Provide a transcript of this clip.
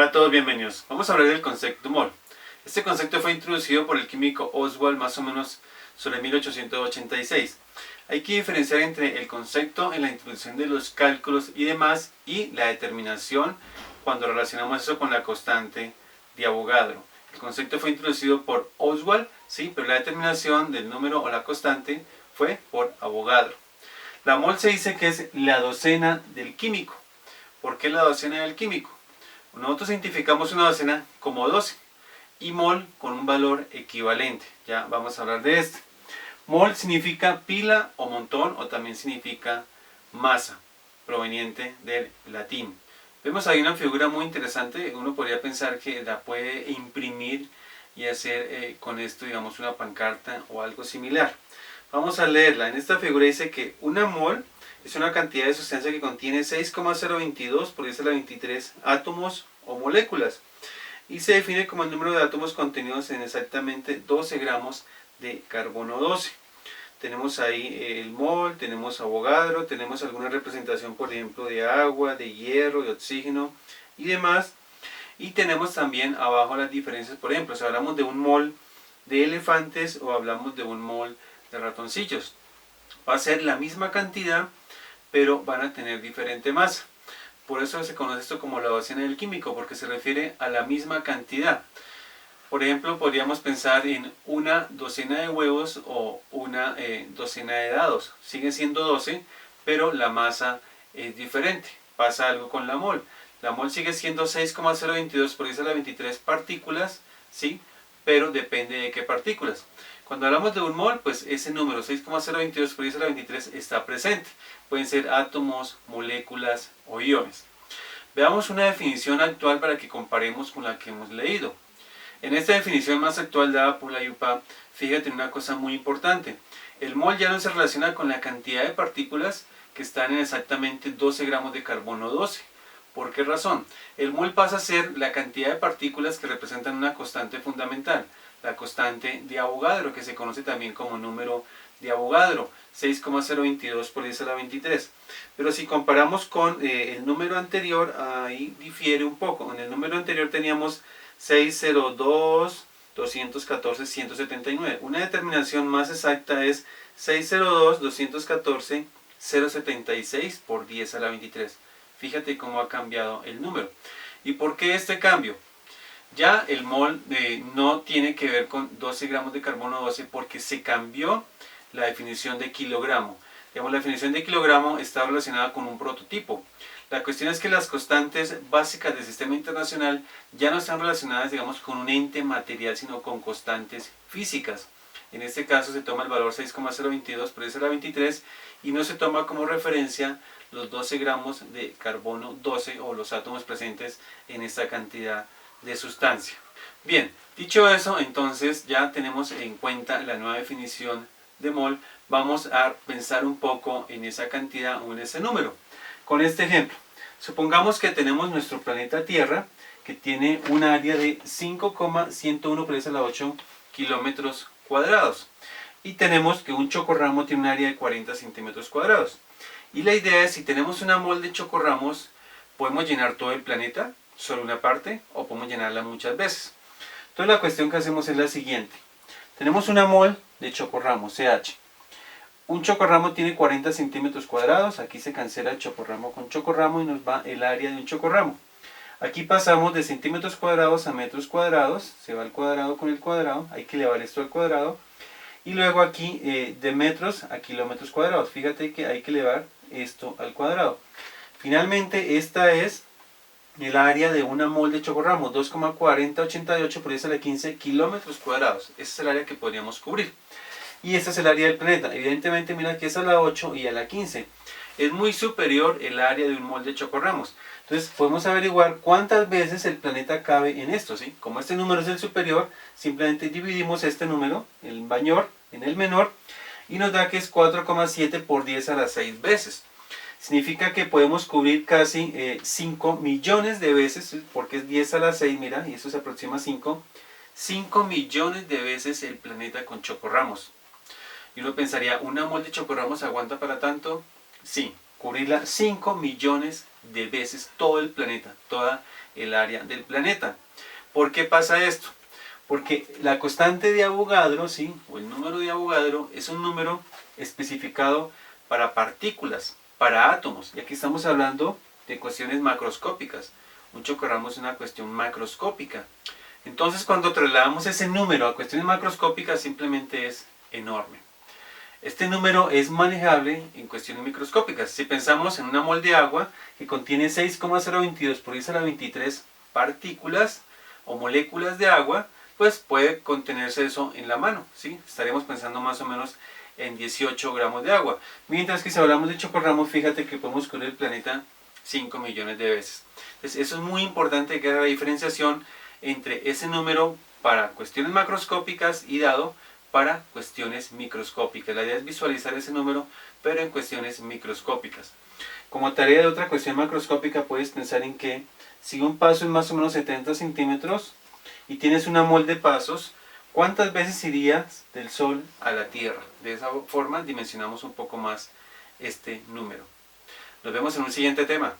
a todos, bienvenidos. Vamos a hablar del concepto mol. Este concepto fue introducido por el químico Ostwald más o menos sobre 1886. Hay que diferenciar entre el concepto en la introducción de los cálculos y demás y la determinación cuando relacionamos eso con la constante de Avogadro. El concepto fue introducido por Ostwald, sí, pero la determinación del número o la constante fue por Avogadro. La mol se dice que es la docena del químico. ¿Por qué la docena del químico? Nosotros identificamos una docena como 12 y mol con un valor equivalente. Ya vamos a hablar de esto. Mol significa pila o montón, o también significa masa, proveniente del latín. Vemos ahí una figura muy interesante. Uno podría pensar que la puede imprimir y hacer con esto, digamos, una pancarta o algo similar. Vamos a leerla. En esta figura dice que una mol es una cantidad de sustancia que contiene 6,022 por 10 a la 23 átomos o moléculas y se define como el número de átomos contenidos en exactamente 12 gramos de carbono 12. Tenemos ahí el mol, tenemos Avogadro, tenemos alguna representación, por ejemplo, de agua, de hierro, de oxígeno y demás. Y tenemos también abajo las diferencias, por ejemplo, si hablamos de un mol de elefantes o hablamos de un mol de ratoncillos. Va a ser la misma cantidad, pero van a tener diferente masa. Por eso se conoce esto como la docena del químico, porque se refiere a la misma cantidad. Por ejemplo, podríamos pensar en una docena de huevos o una docena de dados. Siguen siendo 12, pero la masa es diferente. Pasa algo con la mol. La mol sigue siendo 6,022 por 10 a la 23 partículas, ¿sí? Pero depende de qué partículas. Cuando hablamos de un mol, pues ese número 6,022 por 10 a la 23 está presente. Pueden ser átomos, moléculas o iones. Veamos una definición actual para que comparemos con la que hemos leído. En esta definición más actual dada por la IUPAC, fíjate en una cosa muy importante. El mol ya no se relaciona con la cantidad de partículas que están en exactamente 12 gramos de carbono 12. ¿Por qué razón? El mol pasa a ser la cantidad de partículas que representan una constante fundamental, la constante de Avogadro, que se conoce también como número de Avogadro, 6,022 por 10 a la 23. Pero si comparamos con el número anterior, ahí difiere un poco. En el número anterior teníamos 602, 214, 179. Una determinación más exacta es 602, 214, 076 por 10 a la 23. Fíjate cómo ha cambiado el número. ¿Y por qué este cambio? Ya el mol no tiene que ver con 12 gramos de carbono 12 porque se cambió la definición de kilogramo. Digamos, la definición de kilogramo está relacionada con un prototipo. La cuestión es que las constantes básicas del sistema internacional ya no están relacionadas, digamos, con un ente material, sino con constantes físicas. En este caso se toma el valor 6,022 por 10 a la 23 y no se toma como referencia los 12 gramos de carbono 12 o los átomos presentes en esta cantidad de sustancia. Bien, dicho eso, entonces ya tenemos en cuenta la nueva definición de mol. Vamos a pensar un poco en esa cantidad o en ese número. Con este ejemplo, supongamos que tenemos nuestro planeta Tierra que tiene un área de 5,101 por 10 a la 8 kilómetros cuadrados y tenemos que un chocorramo tiene un área de 40 centímetros cuadrados. Y la idea es, si tenemos una mol de chocorramos, podemos llenar todo el planeta, solo una parte, o podemos llenarla muchas veces. Entonces la cuestión que hacemos es la siguiente. Tenemos una mol de chocorramo, CH. Un chocorramo tiene 40 centímetros cuadrados, aquí se cancela el chocorramo con chocorramo y nos va el área de un chocorramo. Aquí pasamos de centímetros cuadrados a metros cuadrados, se va el cuadrado con el cuadrado, hay que elevar esto al cuadrado. Y luego aquí de metros a kilómetros cuadrados, fíjate que hay que elevar esto al cuadrado. Finalmente esta es el área de una mol de chocorramo, 2,4088 por 10 a la 15 kilómetros cuadrados. Ese es el área que podríamos cubrir. Y este es el área del planeta. Evidentemente, mira que es a la 8 y a la 15. Es muy superior el área de un mol de chocorramos. Entonces podemos averiguar cuántas veces el planeta cabe en esto, ¿sí? Como este número es el superior, simplemente dividimos este número, el mayor, en el menor, y nos da que es 4,7 por 10 a la 6 veces. Significa que podemos cubrir casi 5 millones de veces, porque es 10 a la 6, mira, y eso se aproxima a 5 millones de veces el planeta con chocorramos. Y uno pensaría, ¿una mol de chocorramos aguanta para tanto? Sí, cubrirla 5 millones de veces todo el planeta, toda el área del planeta. ¿Por qué pasa esto? Porque la constante de Avogadro, ¿sí? O el número de Avogadro es un número especificado para partículas, para átomos. Y aquí estamos hablando de cuestiones macroscópicas. Mucho querramos una cuestión macroscópica. Entonces, cuando trasladamos ese número a cuestiones macroscópicas, simplemente es enorme. Este número es manejable en cuestiones microscópicas. Si pensamos en una mol de agua que contiene 6,022 por 10 a la 23 partículas o moléculas de agua, pues puede contenerse eso en la mano, ¿sí? Estaremos pensando más o menos en 18 gramos de agua. Mientras que si hablamos de chocorramos, fíjate que podemos cubrir el planeta 5 millones de veces. Entonces, eso es muy importante, que haga la diferenciación entre ese número para cuestiones macroscópicas y dado para cuestiones microscópicas. La idea es visualizar ese número, pero en cuestiones microscópicas. Como tarea de otra cuestión macroscópica, puedes pensar en que si un paso es más o menos 70 centímetros y tienes una mol de pasos, ¿cuántas veces irías del Sol a la Tierra? De esa forma dimensionamos un poco más este número. Nos vemos en un siguiente tema.